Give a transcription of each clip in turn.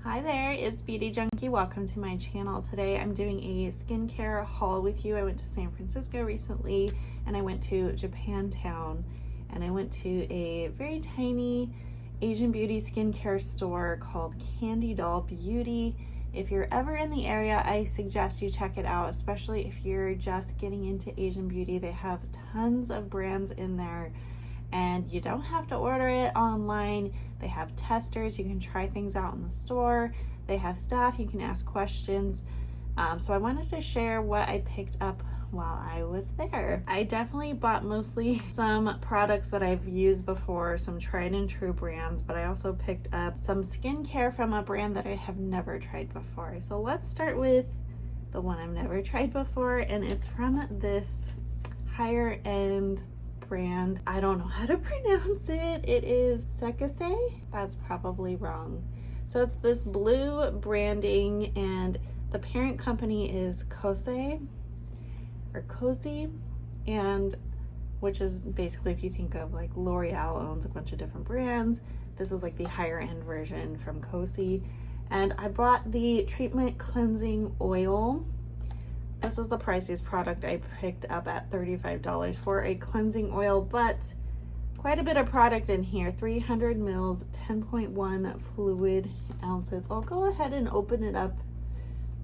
Hi there, it's Beauty Junkie. Welcome to my channel. Today I'm doing a skincare haul with you. I went to San Francisco recently and I went to Japantown and I went to a very tiny Asian beauty skincare store called Candy Doll Beauty. If you're ever in the area, I suggest you check it out, especially if you're just getting into Asian beauty. They have tons of brands in there and you don't have to order it online. They have testers, you can try things out in the store. They have staff, you can ask questions. So I wanted to share what I picked up while I was there. I definitely bought mostly some products that I've used before, some tried and true brands, but I also picked up some skincare from a brand that I have never tried before. So let's start with the one I've never tried before, and it's from this higher end brand. I don't know how to pronounce it. It is Sekkisei. That's probably wrong. So it's this blue branding and the parent company is Kose or Kose, and which is basically, if you think of like L'Oreal owns a bunch of different brands, this is like the higher end version from Kose. And I bought the treatment cleansing oil. This is the priciest product I picked up at $35 for a cleansing oil, but quite a bit of product in here. 300 mils, 10.1 fluid ounces. I'll go ahead and open it up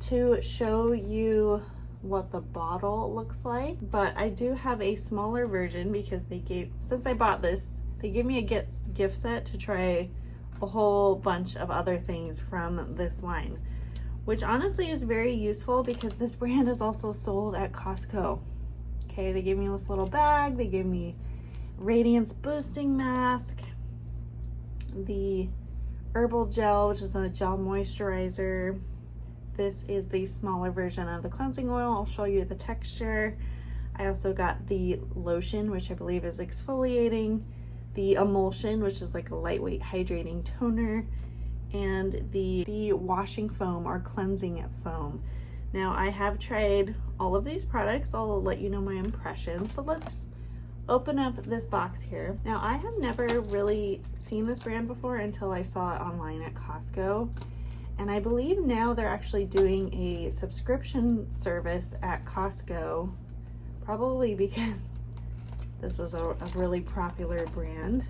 to show you what the bottle looks like, but I do have a smaller version because since I bought this, they gave me a gift set to try a whole bunch of other things from this line, which honestly is very useful because this brand is also sold at Costco. Okay, they gave me this little bag, they gave me radiance boosting mask, the herbal gel, which is a gel moisturizer. This is the smaller version of the cleansing oil. I'll show you the texture. I also got the lotion, which I believe is exfoliating, the emulsion, which is like a lightweight hydrating toner, and the washing foam or cleansing foam. Now I have tried all of these products. I'll let you know my impressions, but let's open up this box here. Now I have never really seen this brand before until I saw it online at Costco. And I believe now they're actually doing a subscription service at Costco, probably because this was a really popular brand.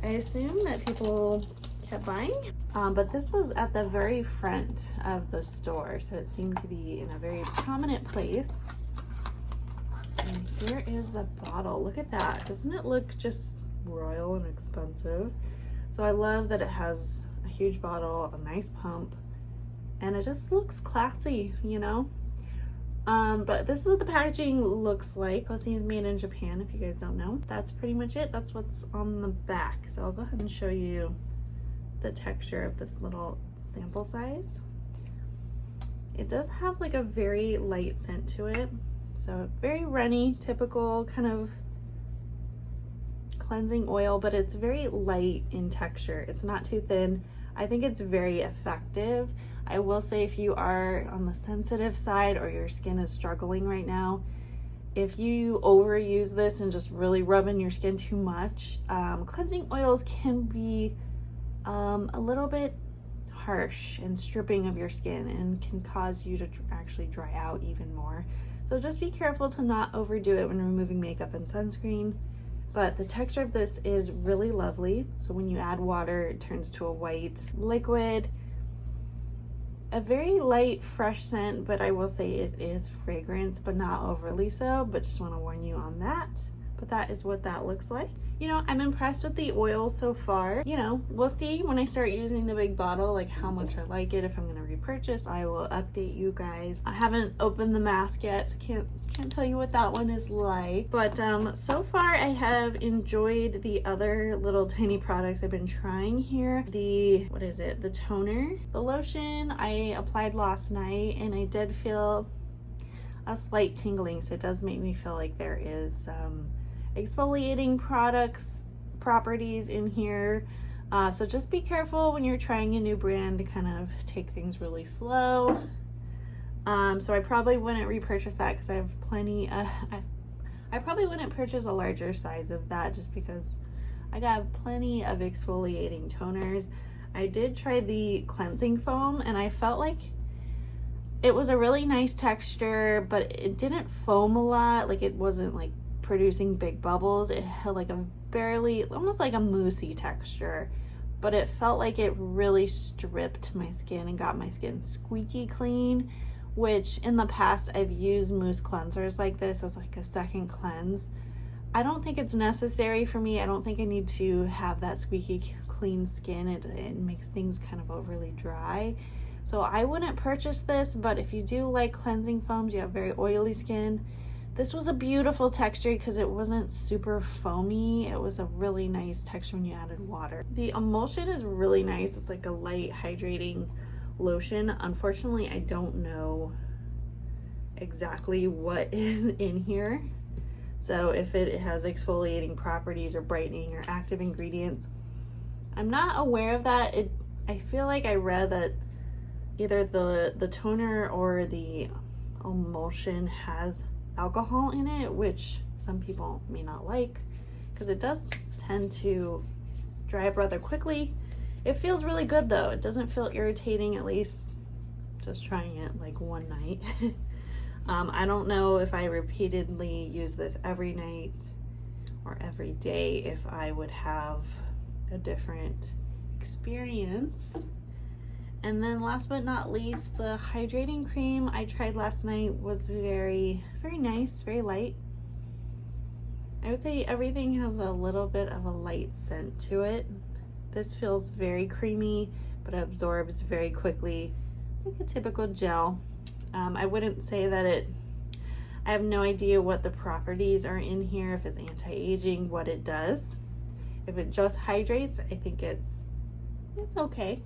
I assume that people kept buying, but this was at the very front of the store, so it seemed to be in a very prominent place. And here is the bottle. Look at that. Doesn't it look just royal and expensive? So I love that it has a huge bottle, a nice pump, and it just looks classy, you know? But this is what the packaging looks like. Kose is made in Japan, if you guys don't know. That's pretty much it. That's what's on the back. So I'll go ahead and show you the texture of this little sample size. It does have like a very light scent to it, so very runny, typical kind of cleansing oil, but it's very light in texture. It's not too thin. I think it's very effective. I will say, if you are on the sensitive side or your skin is struggling right now, if you overuse this and just really rub in your skin too much, cleansing oils can be a little bit harsh and stripping of your skin and can cause you to actually dry out even more. So just be careful to not overdo it when removing makeup and sunscreen. But the texture of this is really lovely. So when you add water, it turns to a white liquid. A very light, fresh scent, but I will say it is fragrance, but not overly so, but just want to warn you on that. But that is what that looks like. You know, I'm impressed with the oil so far. You know, we'll see when I start using the big bottle, like how much I like it. If I'm gonna repurchase, I will update you guys. I haven't opened the mask yet, so can't tell you what that one is like. But so far I have enjoyed the other little tiny products I've been trying here. What is it? The toner. The lotion I applied last night and I did feel a slight tingling, so it does make me feel like there is exfoliating properties in here, so just be careful when you're trying a new brand to kind of take things really slow. So I probably wouldn't repurchase that because I have plenty. I probably wouldn't purchase a larger size of that just because I got plenty of exfoliating toners. I did try the cleansing foam and I felt like it was a really nice texture, but it didn't foam a lot. Like, it wasn't like producing big bubbles. It had like a barely, almost like a moussey texture, but it felt like it really stripped my skin and got my skin squeaky clean, which in the past I've used mousse cleansers like this as like a second cleanse. I don't think it's necessary for me. I don't think I need to have that squeaky clean skin. It makes things kind of overly dry. So I wouldn't purchase this, but if you do like cleansing foams, you have very oily skin, this was a beautiful texture because it wasn't super foamy. It was a really nice texture when you added water. The emulsion is really nice. It's like a light hydrating lotion. Unfortunately, I don't know exactly what is in here. So if it has exfoliating properties or brightening or active ingredients, I'm not aware of that. I feel like I read that either the toner or the emulsion has alcohol in it, which some people may not like because it does tend to dry up rather quickly. It feels really good though. It doesn't feel irritating, at least just trying it like one night. I don't know if I repeatedly use this every night or every day if I would have a different experience. And then last but not least, the hydrating cream I tried last night was very nice, very light. I would say everything has a little bit of a light scent to it. This feels very creamy, but it absorbs very quickly. It's like a typical gel. I wouldn't say that I have no idea what the properties are in here, if it's anti-aging, what it does. If it just hydrates, I think it's okay.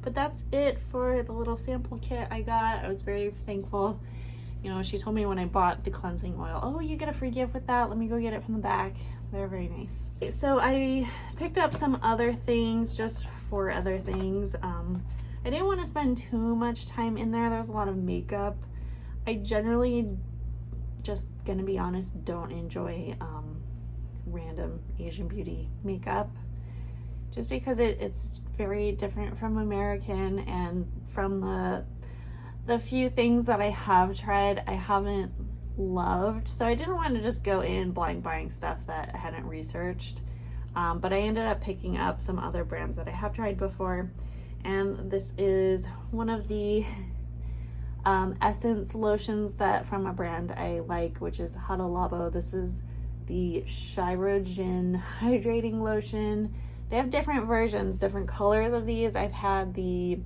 But that's it for the little sample kit I got. I was very thankful. You know, she told me when I bought the cleansing oil, oh, you get a free gift with that. Let me go get it from the back. They're very nice. So I picked up some other things just for other things. I didn't want to spend too much time in there. There's a lot of makeup. I generally, just gonna be honest, don't enjoy random Asian beauty makeup, just because it's very different from American, and from the few things that I have tried, I haven't loved. So I didn't want to just go in blind buying stuff that I hadn't researched. But I ended up picking up some other brands that I have tried before. And this is one of the essence lotions that from a brand I like, which is Hada Labo. This is the Shirojun hydrating lotion. They have different versions, different colors of these. I've had the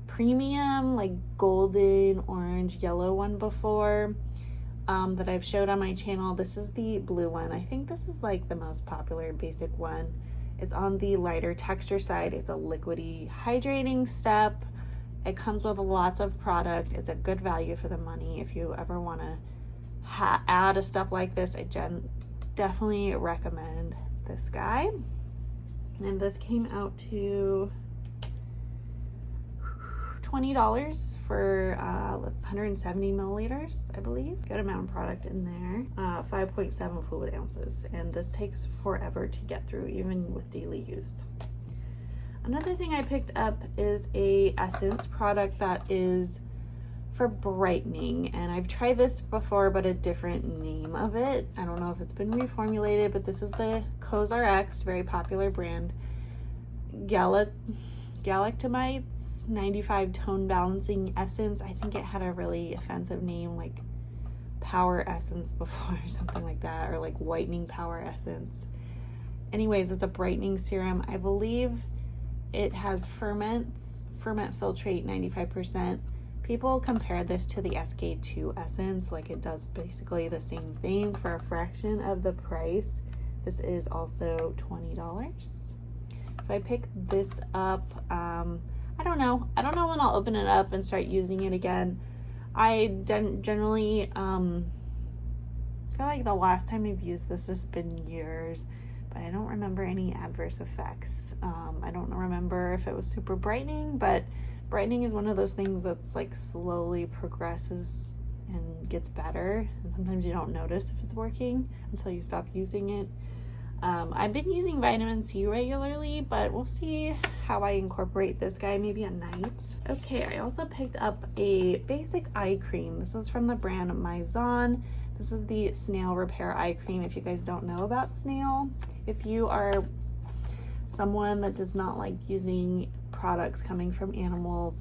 premium, like golden, orange, yellow one before that I've showed on my channel. This is the blue one. I think this is like the most popular basic one. It's on the lighter texture side. It's a liquidy hydrating step. It comes with lots of product. It's a good value for the money. If you ever want to add a step like this, I definitely recommend this guy. And this came out to $20 for 170 milliliters, I believe. Good amount of product in there. 5.7 fluid ounces, and this takes forever to get through, even with daily use. Another thing I picked up is a essence product that is for brightening, and I've tried this before, but a different name of it. I don't know if it's been reformulated, but this is the Cosrx, very popular brand. Galactomyces 95 tone balancing essence. I think it had a really offensive name, like power essence before, or something like that, or like whitening power essence. Anyways, it's a brightening serum. I believe it has ferment filtrate 95%. People compare this to the SK2 essence, like it does basically the same thing for a fraction of the price. This is also $20. So I picked this up. I don't know when I'll open it up and start using it again. I generally feel like the last time I've used this has been years, but I don't remember any adverse effects. I don't remember if it was super brightening, but brightening is one of those things that's like slowly progresses and gets better, and sometimes you don't notice if it's working until you stop using it. I've been using vitamin C regularly, but we'll see how I incorporate this guy maybe at night. Okay, I also picked up a basic eye cream. This is from the brand Mizon. This is the Snail Repair Eye Cream. If you guys don't know about Snail, if you are someone that does not like using products coming from animals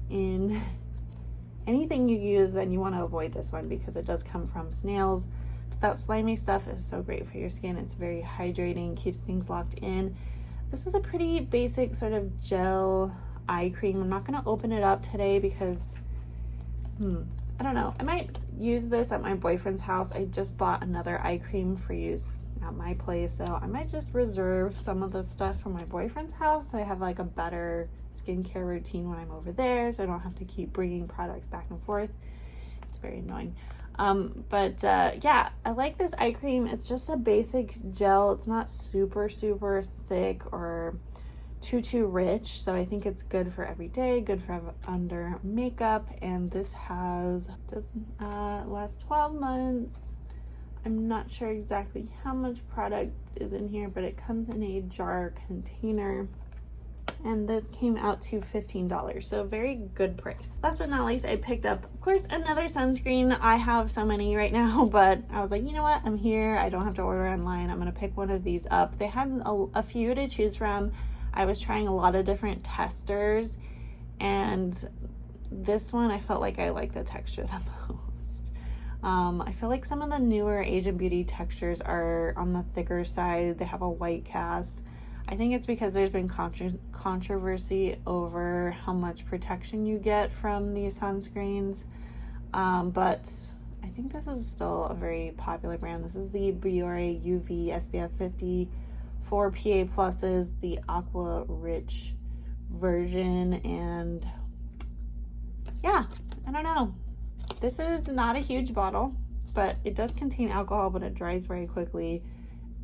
in anything you use, then you want to avoid this one because it does come from snails. But that slimy stuff is so great for your skin. It's very hydrating, keeps things locked in. This is a pretty basic sort of gel eye cream. I'm not going to open it up today because I don't know. I might use this at my boyfriend's house. I just bought another eye cream for use at my place, so I might just reserve some of the stuff for my boyfriend's house so I have like a better skincare routine when I'm over there, so I don't have to keep bringing products back and forth. It's very annoying. Yeah, I like this eye cream. It's just a basic gel. It's not super thick or too rich, so I think it's good for every day, good for under makeup. And this does last 12 months. I'm not sure exactly how much product is in here, but it comes in a jar container, and this came out to $15, so very good price. Last but not least, I picked up, of course, another sunscreen. I have so many right now, but I was like, you know what, I'm here, I don't have to order online, I'm gonna pick one of these up. They had a few to choose from. I was trying a lot of different testers, and this one I felt like I like the texture the most. I feel like some of the newer Asian beauty textures are on the thicker side. They have a white cast. I think it's because there's been controversy over how much protection you get from these sunscreens, but I think this is still a very popular brand. This is the Biore UV SPF 50 for PA pluses, the Aqua rich version, and yeah, I don't know. This is not a huge bottle, but it does contain alcohol, but it dries very quickly.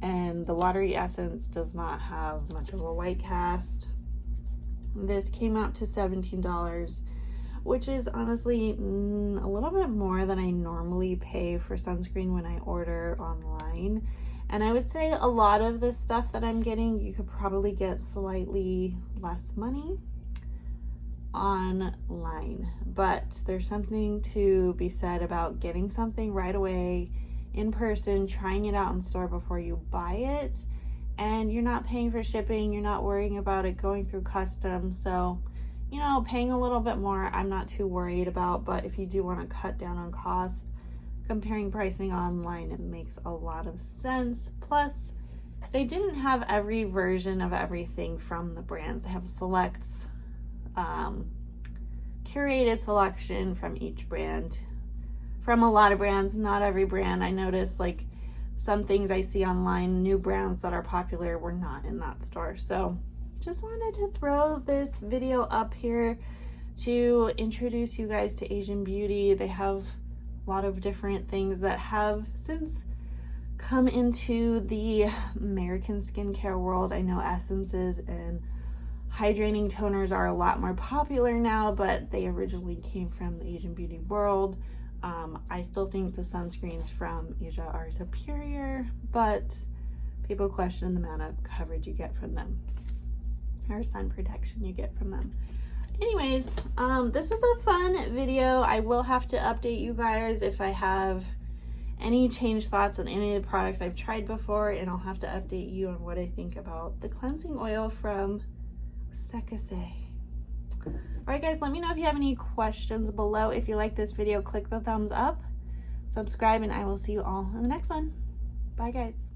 And the watery essence does not have much of a white cast. This came out to $17, which is honestly a little bit more than I normally pay for sunscreen when I order online. And I would say a lot of the stuff that I'm getting, you could probably get slightly less money online, but there's something to be said about getting something right away in person, trying it out in store before you buy it, and you're not paying for shipping, you're not worrying about it going through customs. So, you know, paying a little bit more I'm not too worried about, but if you do want to cut down on cost, comparing pricing online, it makes a lot of sense. Plus, they didn't have every version of everything from the brands. They have selects, curated selection from each brand, from a lot of brands, not every brand. I noticed like some things I see online, new brands that are popular were not in that store. So just wanted to throw this video up here to introduce you guys to Asian beauty. They have a lot of different things that have since come into the American skincare world. I know essences and hydrating toners are a lot more popular now, but they originally came from the Asian beauty world. I still think the sunscreens from Asia are superior, but people question the amount of coverage you get from them, or sun protection you get from them. Anyways, this was a fun video. I will have to update you guys if I have any change thoughts on any of the products I've tried before, and I'll have to update you on what I think about the cleansing oil from Sekkisei. Alright guys, let me know if you have any questions below. If you like this video, click the thumbs up, subscribe, and I will see you all in the next one. Bye guys.